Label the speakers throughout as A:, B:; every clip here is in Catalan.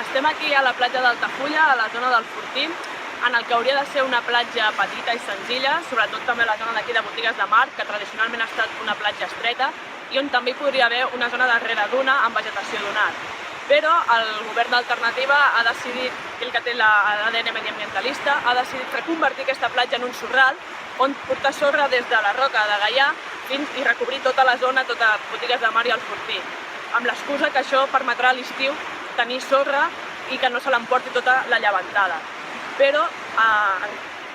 A: Estem aquí a la platja d'Altafulla, a la zona del Fortí, en el que hauria de ser una platja petita i senzilla, sobretot també la zona d'aquí de botigues de mar, que tradicionalment ha estat una platja estreta, i on també hi podria haver una zona darrere duna amb vegetació dunar. Però el govern d'Alternativa ha decidit, el que té l'ADN mediambientalista, ha decidit reconvertir aquesta platja en un sorral, on portar sorra des de la Roca de Gaià fins i recobrir tota la zona, tota botigues de mar i el Fortí, amb l'excusa que això permetrà a l'estiu tenir sorra i que no se l'emporti tota la llevantada. Però,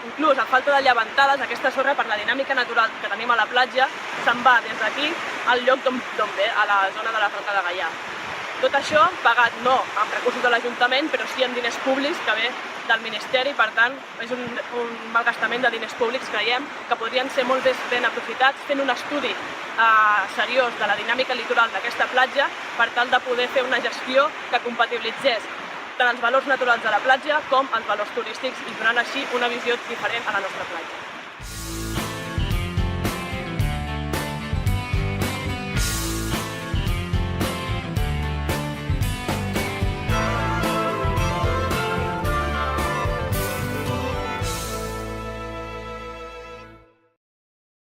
A: inclús a falta de llevantades, aquesta sorra, per la dinàmica natural que tenim a la platja, se'n va des d'aquí al lloc d'on ve, a la zona de la Roca de Gaià. Tot això pagat no amb recursos de l'Ajuntament, però sí amb diners públics que ve del Ministeri, per tant, és un malgastament de diners públics, creiem, que podrien ser molt ben aprofitats fent un estudi seriós de la dinàmica litoral d'aquesta platja per tal de poder fer una gestió que compatibilitzés tant els valors naturals de la platja com els valors turístics i donant així una visió diferent a la nostra platja.